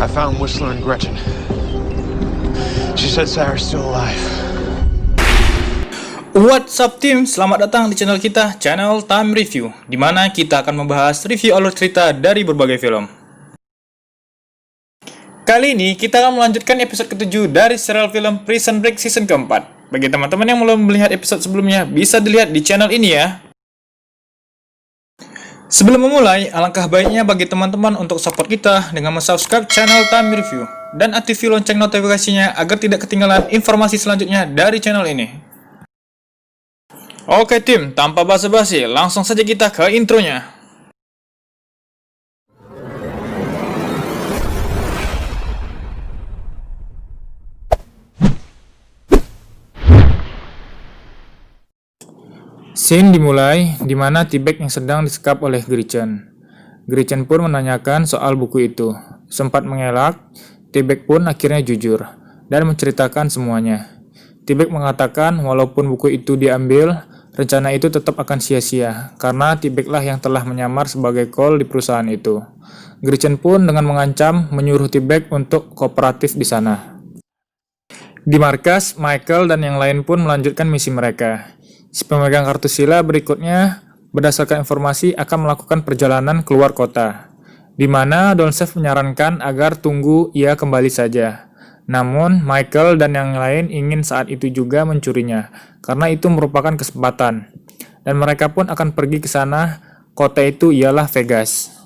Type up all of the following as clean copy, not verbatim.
I found Whistler and Gretchen. She said Sarah's still alive. What's up team, selamat datang di channel kita, channel Time Review, di mana kita akan membahas review alur cerita dari berbagai film. Kali ini kita akan melanjutkan episode ke-7 dari serial film Prison Break season ke-4. Bagi teman-teman yang belum melihat episode sebelumnya, bisa dilihat di channel ini ya. Sebelum memulai, alangkah baiknya bagi teman-teman untuk support kita dengan subscribe channel Time Review dan aktifkan lonceng notifikasinya agar tidak ketinggalan informasi selanjutnya dari channel ini. Oke tim, tanpa basa-basi, langsung saja kita ke intronya. Scene dimulai di mana T-Bag yang sedang disekap oleh Gretchen. Gretchen pun menanyakan soal buku itu. Sempat mengelak, T-Bag pun akhirnya jujur dan menceritakan semuanya. T-Bag mengatakan walaupun buku itu diambil, rencana itu tetap akan sia-sia karena T-Bag lah yang telah menyamar sebagai call di perusahaan itu. Gretchen pun dengan mengancam menyuruh T-Bag untuk kooperatif di sana. Di markas, Michael dan yang lain pun melanjutkan misi mereka. Si pemegang kartu sila berikutnya berdasarkan informasi akan melakukan perjalanan keluar kota, di mana Doncev menyarankan agar tunggu ia kembali saja. Namun, Michael dan yang lain ingin saat itu juga mencurinya, karena itu merupakan kesempatan. Dan mereka pun akan pergi ke sana, kota itu ialah Vegas.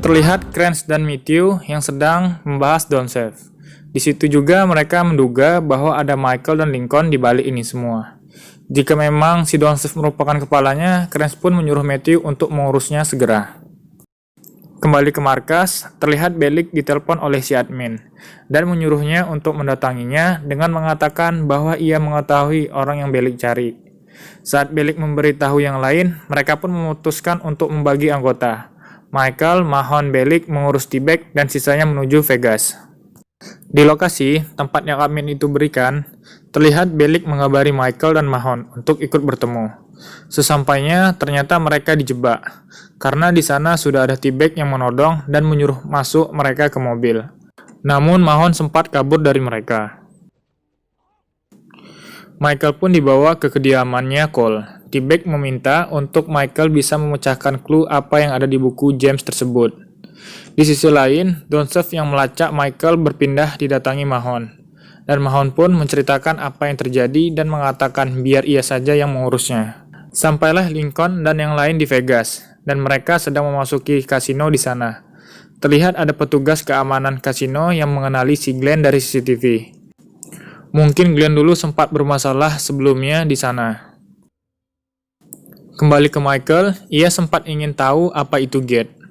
Terlihat Kranz dan Matthew yang sedang membahas Doncev. Di situ juga mereka menduga bahwa ada Michael dan Lincoln di balik ini semua. Jika memang si Doncev merupakan kepalanya, Kranz pun menyuruh Matthew untuk mengurusnya segera. Kembali ke markas, terlihat Bellick ditelepon oleh si admin dan menyuruhnya untuk mendatanginya dengan mengatakan bahwa ia mengetahui orang yang Bellick cari. Saat Bellick memberitahu yang lain, mereka pun memutuskan untuk membagi anggota. Michael, Mahon, Bellick mengurus T-Bag dan sisanya menuju Vegas. Di lokasi tempat yang admin itu berikan, terlihat Bellick mengabari Michael dan Mahon untuk ikut bertemu. Sesampainya, ternyata mereka dijebak, karena di sana sudah ada T-Bag yang menodong dan menyuruh masuk mereka ke mobil. Namun Mahon sempat kabur dari mereka. Michael pun dibawa ke kediamannya Cole. T-Bag meminta untuk Michael bisa memecahkan clue apa yang ada di buku James tersebut. Di sisi lain, Doncev yang melacak Michael berpindah didatangi Mahon. Dan Mahon pun menceritakan apa yang terjadi dan mengatakan biar ia saja yang mengurusnya. Sampailah Lincoln dan yang lain di Vegas, dan mereka sedang memasuki kasino di sana. Terlihat ada petugas keamanan kasino yang mengenali si Glenn dari CCTV. Mungkin Glenn dulu sempat bermasalah sebelumnya di sana. Kembali ke Michael, ia sempat ingin tahu apa itu gate.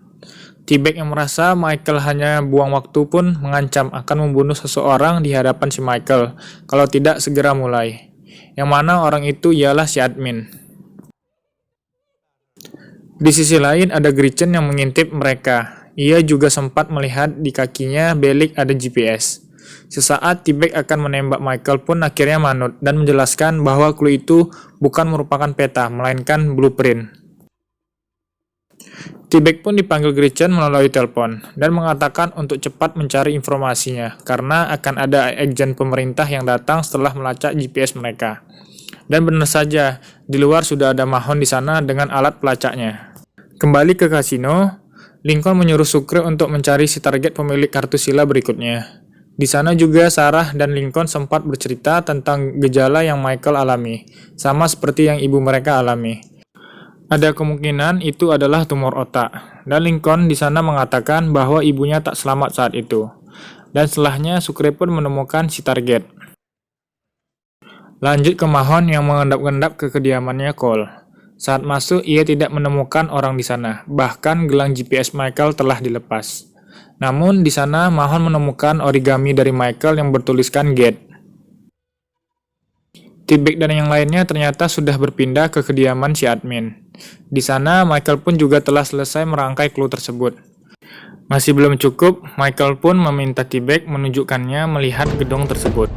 T-Bag yang merasa Michael hanya buang waktu pun mengancam akan membunuh seseorang di hadapan si Michael kalau tidak segera mulai. Yang mana orang itu ialah si admin. Di sisi lain ada Gretchen yang mengintip mereka. Ia juga sempat melihat di kakinya Bellick ada GPS. Sesaat T-Bag akan menembak Michael pun akhirnya manut dan menjelaskan bahwa clue itu bukan merupakan peta, melainkan blueprint. T-Bag pun dipanggil Gretchen melalui telepon dan mengatakan untuk cepat mencari informasinya karena akan ada agen pemerintah yang datang setelah melacak GPS mereka. Dan benar saja, di luar sudah ada Mahon di sana dengan alat pelacaknya. Kembali ke kasino, Lincoln menyuruh Sucre untuk mencari si target pemilik kartu sila berikutnya. Di sana juga Sarah dan Lincoln sempat bercerita tentang gejala yang Michael alami, sama seperti yang ibu mereka alami. Ada kemungkinan itu adalah tumor otak, dan Lincoln di sana mengatakan bahwa ibunya tak selamat saat itu. Dan setelahnya Sucre pun menemukan si target. Lanjut ke Mahon yang mengendap-endap ke kediamannya Cole. Saat masuk, ia tidak menemukan orang di sana, bahkan gelang GPS Michael telah dilepas. Namun di sana Mahon menemukan origami dari Michael yang bertuliskan gate. T-Bag dan yang lainnya ternyata sudah berpindah ke kediaman si admin. Di sana, Michael pun juga telah selesai merangkai clue tersebut. Masih belum cukup, Michael pun meminta T-Bag menunjukkannya melihat gedung tersebut.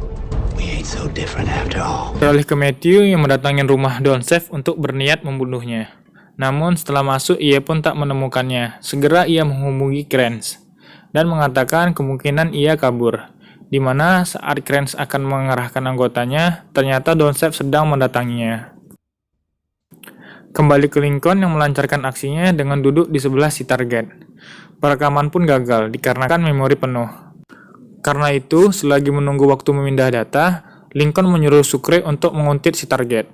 Beralih ke Matthew yang mendatangi rumah Doncev untuk berniat membunuhnya. Namun setelah masuk ia pun tak menemukannya. Segera ia menghubungi Kranz dan mengatakan kemungkinan ia kabur. Di mana saat Kranz akan mengerahkan anggotanya, ternyata Doncev sedang mendatanginya. Kembali ke Lincoln yang melancarkan aksinya dengan duduk di sebelah si target. Perekaman pun gagal dikarenakan memori penuh. Karena itu, selagi menunggu waktu memindah data, Lincoln menyuruh Sucre untuk menguntit si target.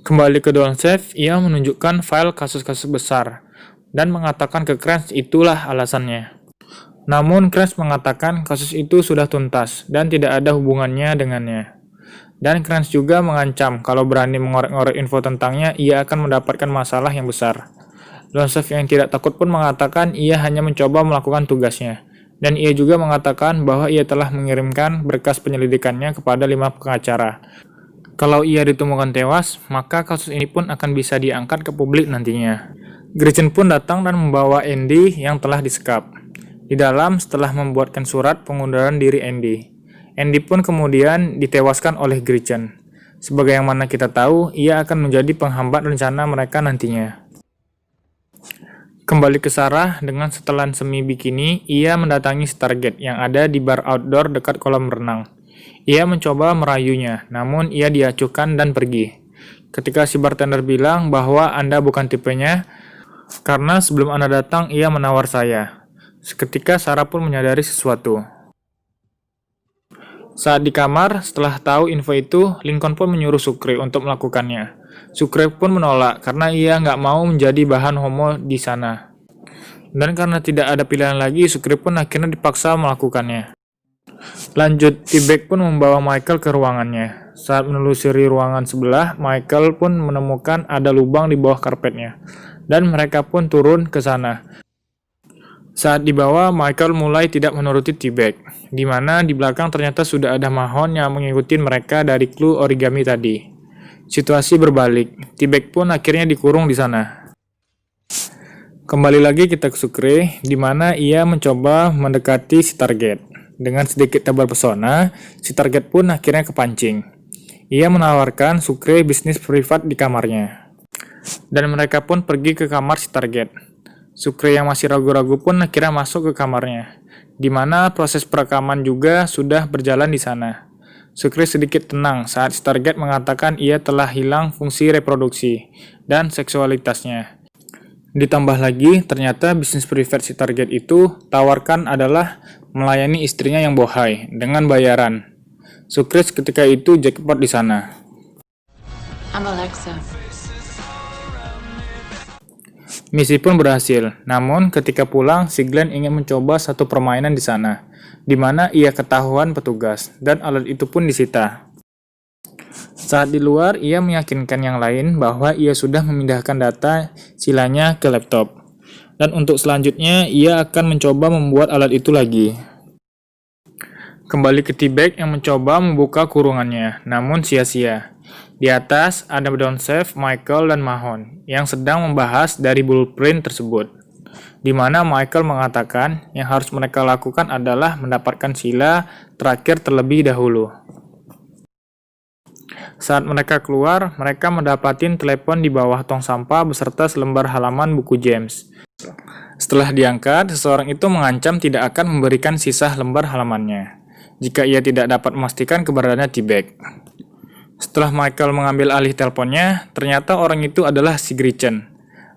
Kembali ke Doncev, ia menunjukkan file kasus-kasus besar dan mengatakan ke Kranz itulah alasannya. Namun Kranz mengatakan kasus itu sudah tuntas dan tidak ada hubungannya dengannya. Dan Kranz juga mengancam kalau berani mengorek-ngorek info tentangnya, ia akan mendapatkan masalah yang besar. Doncev yang tidak takut pun mengatakan ia hanya mencoba melakukan tugasnya. Dan ia juga mengatakan bahwa ia telah mengirimkan berkas penyelidikannya kepada 5 pengacara. Kalau ia ditemukan tewas, maka kasus ini pun akan bisa diangkat ke publik nantinya. Gretchen pun datang dan membawa Andy yang telah disekap. Di dalam, setelah membuatkan surat pengunduran diri Andy. Andy pun kemudian ditewaskan oleh Gretchen. Sebagaimana kita tahu, ia akan menjadi penghambat rencana mereka nantinya. Kembali ke Sarah, dengan setelan semi bikini, ia mendatangi target yang ada di bar outdoor dekat kolam renang. Ia mencoba merayunya, namun ia diacuhkan dan pergi. Ketika si bartender bilang bahwa Anda bukan tipenya, karena sebelum Anda datang ia menawar saya. Seketika Sarah pun menyadari sesuatu. Saat di kamar, setelah tahu info itu, Lincoln pun menyuruh Sucre untuk melakukannya. Sucre pun menolak karena ia nggak mau menjadi bahan homo di sana. Dan karena tidak ada pilihan lagi, Sucre pun akhirnya dipaksa melakukannya. Lanjut, T-Bag pun membawa Michael ke ruangannya. Saat menelusuri ruangan sebelah, Michael pun menemukan ada lubang di bawah karpetnya. Dan mereka pun turun ke sana. Saat dibawa, Michael mulai tidak menuruti T-Bag, di mana di belakang ternyata sudah ada Mahon yang mengikuti mereka dari clue origami tadi. Situasi berbalik, T-Bag pun akhirnya dikurung di sana. Kembali lagi kita ke Sucre, di mana ia mencoba mendekati si target. Dengan sedikit tebar pesona, si target pun akhirnya kepancing. Ia menawarkan Sucre bisnis privat di kamarnya. Dan mereka pun pergi ke kamar si target. Sucre yang masih ragu-ragu pun akhirnya masuk ke kamarnya, di mana proses perekaman juga sudah berjalan di sana. Sucre sedikit tenang saat si target mengatakan ia telah hilang fungsi reproduksi dan seksualitasnya. Ditambah lagi, ternyata bisnis privat si target itu tawarkan adalah melayani istrinya yang bohai dengan bayaran. Sucre ketika itu jackpot di sana. I'm Alexa. Misi pun berhasil, namun ketika pulang, si Glenn ingin mencoba satu permainan di sana, di mana ia ketahuan petugas, dan alat itu pun disita. Saat di luar, ia meyakinkan yang lain bahwa ia sudah memindahkan data silanya ke laptop, dan untuk selanjutnya, ia akan mencoba membuat alat itu lagi. Kembali ke T-Bag yang mencoba membuka kurungannya, namun sia-sia. Di atas ada Doncev, Michael, dan Mahon yang sedang membahas dari blueprint tersebut, di mana Michael mengatakan yang harus mereka lakukan adalah mendapatkan sila terakhir terlebih dahulu. Saat mereka keluar, mereka mendapatin telepon di bawah tong sampah beserta selembar halaman buku James. Setelah diangkat, seseorang itu mengancam tidak akan memberikan sisa lembar halamannya jika ia tidak dapat memastikan keberadaannya T-Bag. Setelah Michael mengambil alih teleponnya, ternyata orang itu adalah si Gretchen.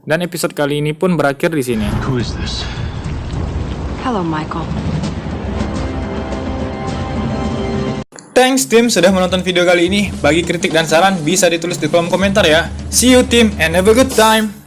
Dan episode kali ini pun berakhir di sini. Who is this? Hello, Michael. Thanks tim sudah menonton video kali ini. Bagi kritik dan saran bisa ditulis di kolom komentar ya. See you team and have a good time.